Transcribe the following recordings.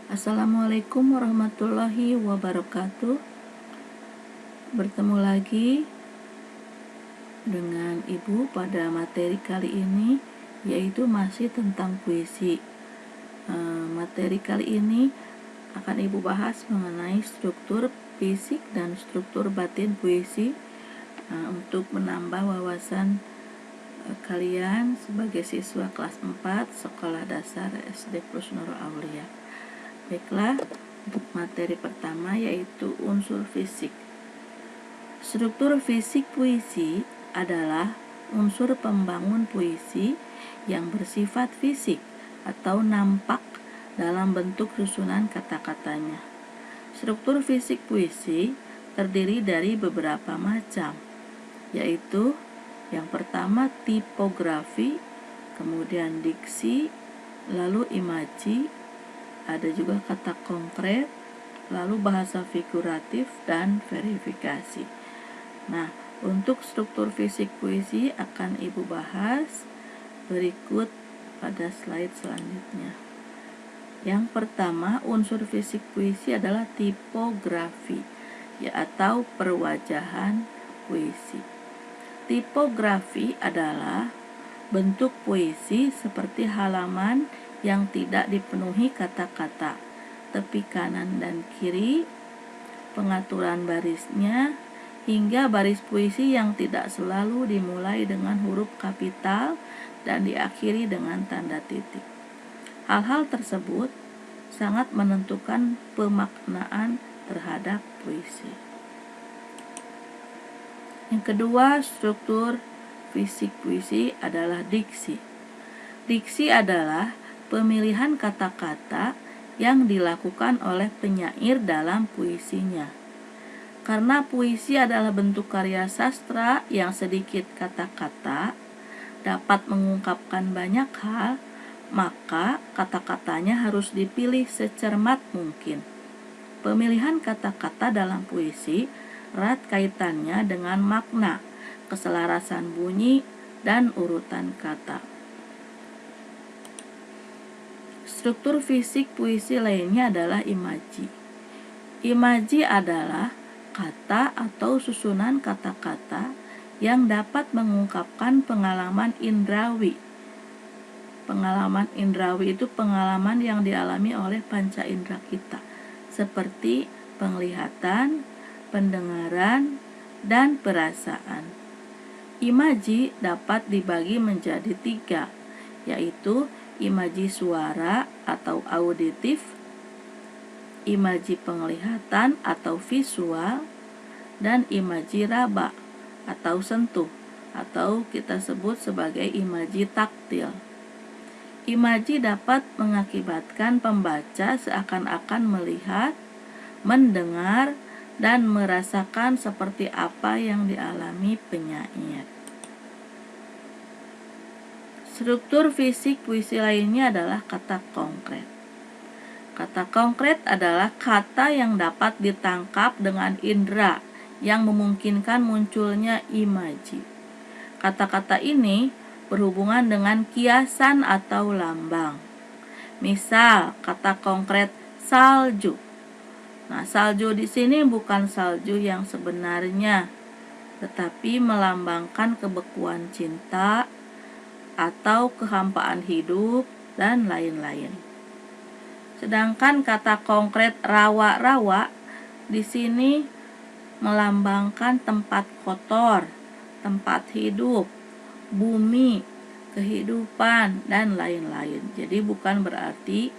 Assalamualaikum warahmatullahi wabarakatuh. Bertemu lagi dengan Ibu pada materi kali ini, yaitu masih tentang puisi. Materi kali ini akan Ibu bahas mengenai struktur fisik dan struktur batin puisi, untuk menambah wawasan kalian sebagai siswa kelas 4 Sekolah Dasar SD Plus Nurul Aulia. Baiklah, untuk materi pertama yaitu unsur fisik. Struktur fisik puisi adalah unsur pembangun puisi yang bersifat fisik atau nampak dalam bentuk susunan kata-katanya. Struktur fisik puisi terdiri dari beberapa macam, yaitu yang pertama tipografi, kemudian diksi, lalu imaji, ada juga kata konkret, lalu bahasa figuratif dan verifikasi. Nah, untuk struktur fisik puisi akan Ibu bahas berikut pada slide selanjutnya. Yang pertama, unsur fisik puisi adalah tipografi, atau perwajahan puisi. Tipografi adalah bentuk puisi seperti halaman yang tidak dipenuhi kata-kata, tepi kanan dan kiri, pengaturan barisnya, hingga baris puisi yang tidak selalu dimulai dengan huruf kapital dan diakhiri dengan tanda titik. Hal-hal tersebut sangat menentukan pemaknaan terhadap puisi. Yang kedua, struktur fisik puisi adalah diksi. Diksi adalah pemilihan kata-kata yang dilakukan oleh penyair dalam puisinya. Karena puisi adalah bentuk karya sastra yang sedikit kata-kata dapat mengungkapkan banyak hal, maka kata-katanya harus dipilih secermat mungkin. Pemilihan kata-kata dalam puisi erat kaitannya dengan makna, keselarasan bunyi, dan urutan kata. Struktur fisik puisi lainnya adalah imaji. Imaji adalah kata atau susunan kata-kata yang dapat mengungkapkan pengalaman indrawi. Pengalaman indrawi itu pengalaman yang dialami oleh panca indera kita, seperti penglihatan, pendengaran, dan perasaan. Imaji dapat dibagi menjadi 3, yaitu imaji suara atau auditif, imaji penglihatan atau visual, dan imaji raba atau sentuh, atau kita sebut sebagai imaji taktil. Imaji dapat mengakibatkan pembaca seakan-akan melihat, mendengar, dan merasakan seperti apa yang dialami penyair. Struktur fisik puisi lainnya adalah kata konkret. Kata konkret adalah kata yang dapat ditangkap dengan indera yang memungkinkan munculnya imaji. Kata-kata ini berhubungan dengan kiasan atau lambang. Misal, kata konkret salju. Nah, salju di sini bukan salju yang sebenarnya, tetapi melambangkan kebekuan cinta atau kehampaan hidup dan lain-lain. Sedangkan kata konkret rawa-rawa di sini melambangkan tempat kotor, tempat hidup, bumi, kehidupan, dan lain-lain. Jadi bukan berarti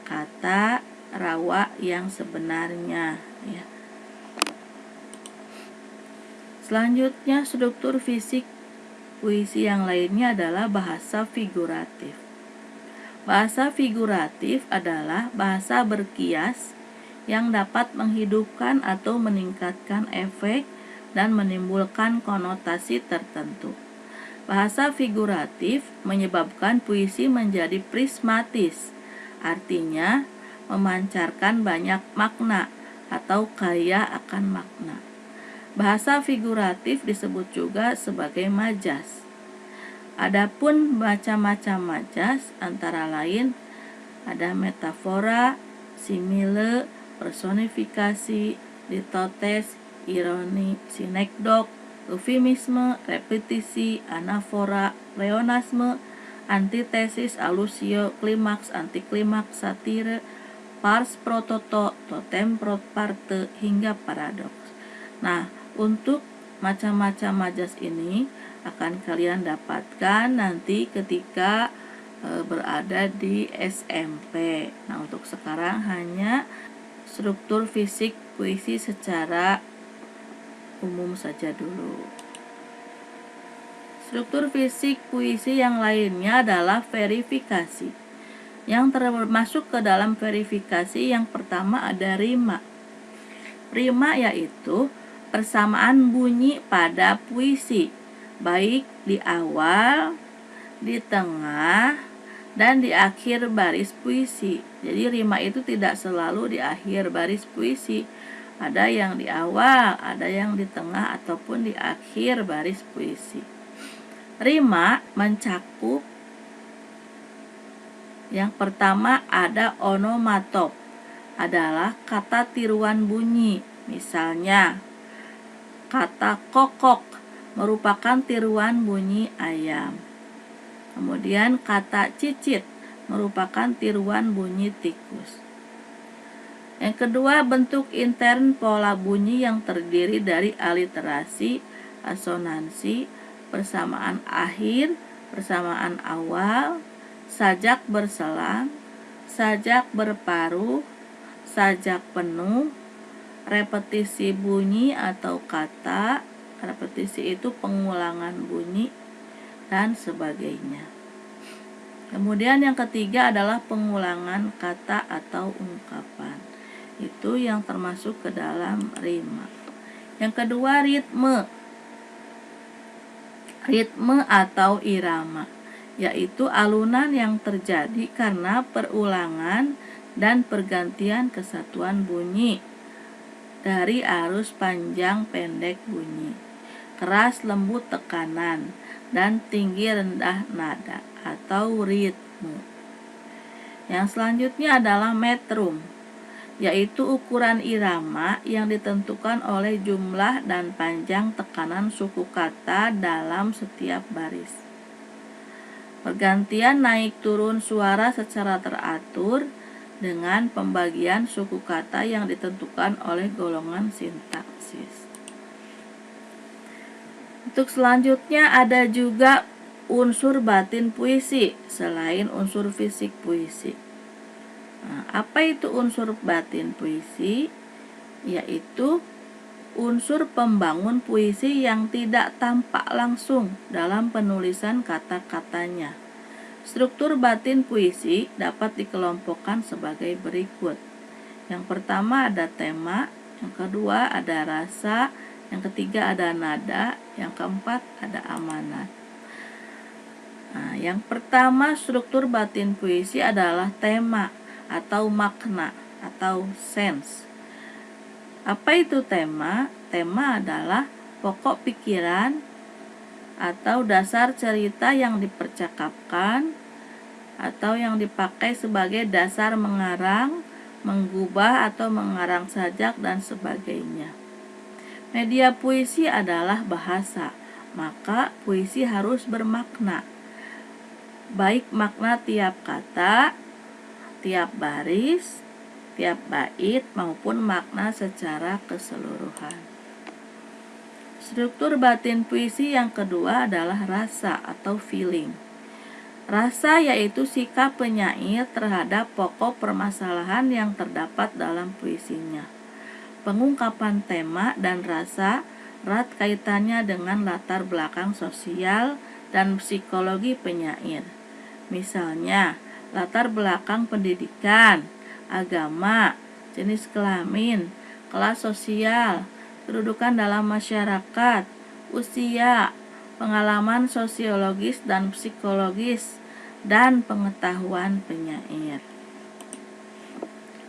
kata rawa yang sebenarnya, ya. Selanjutnya, struktur fisik puisi yang lainnya adalah bahasa figuratif. Bahasa figuratif adalah bahasa berkias yang dapat menghidupkan atau meningkatkan efek dan menimbulkan konotasi tertentu. Bahasa figuratif menyebabkan puisi menjadi prismatis, artinya memancarkan banyak makna atau kaya akan makna. Bahasa figuratif disebut juga sebagai majas. Adapun macam-macam majas antara lain ada metafora, simile, personifikasi, litotes, ironi, sinekdok, eufemisme, repetisi, anafora, pleonasme, antitesis, alusio, klimaks, antiklimaks, satire, pars pro toto, totem pro parte, hingga paradoks. Nah, untuk macam-macam majas ini akan kalian dapatkan nanti ketika berada di SMP. Nah, untuk sekarang hanya struktur fisik puisi secara umum saja dulu. Struktur fisik puisi yang lainnya adalah verifikasi. Yang termasuk ke dalam verifikasi yang pertama ada rima. Rima yaitu persamaan bunyi pada puisi, baik di awal, di tengah, dan di akhir baris puisi. Jadi rima itu tidak selalu di akhir baris puisi. Ada yang di awal, ada yang di tengah, ataupun di akhir baris puisi. Rima mencakup yang pertama ada onomatop, adalah kata tiruan bunyi. Misalnya, kata kokok merupakan tiruan bunyi ayam. Kemudian kata cicit merupakan tiruan bunyi tikus. Yang kedua, bentuk intern pola bunyi yang terdiri dari aliterasi, asonansi, persamaan akhir, persamaan awal, sajak berselang, sajak berparuh, sajak penuh, repetisi bunyi atau kata, repetisi itu pengulangan bunyi, dan sebagainya. Kemudian yang ketiga adalah pengulangan kata atau ungkapan. Itu yang termasuk ke dalam rima. Yang kedua, ritme. Ritme atau irama, yaitu alunan yang terjadi karena perulangan dan pergantian kesatuan bunyi dari arus panjang pendek bunyi, keras lembut tekanan, dan tinggi rendah nada atau ritme. Yang selanjutnya adalah metrum, yaitu ukuran irama yang ditentukan oleh jumlah dan panjang tekanan suku kata dalam setiap baris. Pergantian naik turun suara secara teratur dengan pembagian suku kata yang ditentukan oleh golongan sintaksis. Untuk selanjutnya ada juga unsur batin puisi selain unsur fisik puisi. Nah, apa itu unsur batin puisi? Yaitu unsur pembangun puisi yang tidak tampak langsung dalam penulisan kata-katanya. Struktur batin puisi dapat dikelompokkan sebagai berikut. Yang pertama ada tema, yang kedua ada rasa, yang ketiga ada nada, yang keempat ada amanat. Nah, yang pertama struktur batin puisi adalah tema atau makna atau sense. Apa itu tema? Tema adalah pokok pikiran atau dasar cerita yang dipercakapkan atau yang dipakai sebagai dasar mengarang, menggubah atau mengarang sajak dan sebagainya. Media puisi adalah bahasa, maka puisi harus bermakna, baik makna tiap kata, tiap baris, tiap bait maupun makna secara keseluruhan. Struktur batin puisi yang kedua adalah rasa atau feeling. Rasa yaitu sikap penyair terhadap pokok permasalahan yang terdapat dalam puisinya. Pengungkapan tema dan rasa erat kaitannya dengan latar belakang sosial dan psikologi penyair. Misalnya, latar belakang pendidikan, agama, jenis kelamin, kelas sosial, kedudukan dalam masyarakat, usia, pengalaman sosiologis dan psikologis, dan pengetahuan penyair.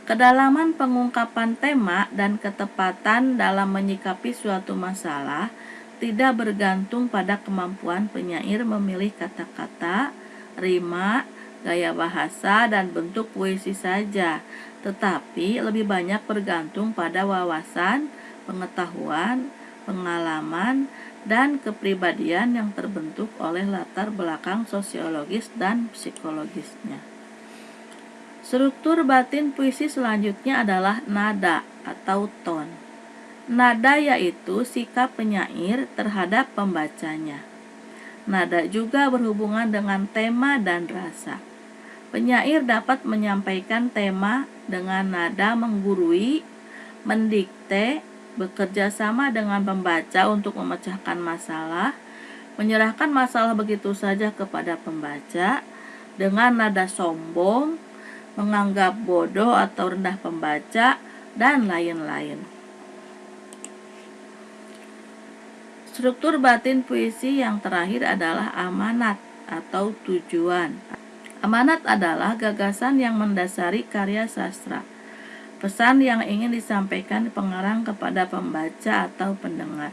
Kedalaman pengungkapan tema dan ketepatan dalam menyikapi suatu masalah tidak bergantung pada kemampuan penyair memilih kata-kata, rima, gaya bahasa, dan bentuk puisi saja, tetapi lebih banyak bergantung pada wawasan, pengetahuan, pengalaman, dan kepribadian yang terbentuk oleh latar belakang sosiologis dan psikologisnya. Struktur batin puisi selanjutnya adalah nada atau tone. Nada yaitu sikap penyair terhadap pembacanya. Nada juga berhubungan dengan tema dan rasa. Penyair dapat menyampaikan tema dengan nada menggurui, mendikte, bekerja sama dengan pembaca untuk memecahkan masalah, menyerahkan masalah begitu saja kepada pembaca, dengan nada sombong, menganggap bodoh atau rendah pembaca, dan lain-lain. Struktur batin puisi yang terakhir adalah amanat atau tujuan. Amanat adalah gagasan yang mendasari karya sastra. Pesan yang ingin disampaikan pengarang kepada pembaca atau pendengar.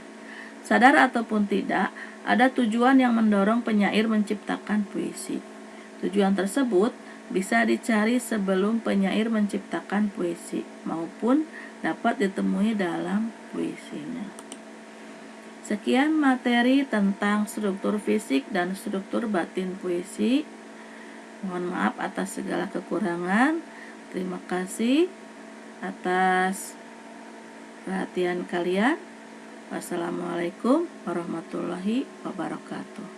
Sadar ataupun tidak, ada tujuan yang mendorong penyair menciptakan puisi. Tujuan tersebut bisa dicari sebelum penyair menciptakan puisi, maupun dapat ditemui dalam puisinya. Sekian materi tentang struktur fisik dan struktur batin puisi. Mohon maaf atas segala kekurangan. Terima kasih atas perhatian kalian. Wassalamualaikum warahmatullahi wabarakatuh.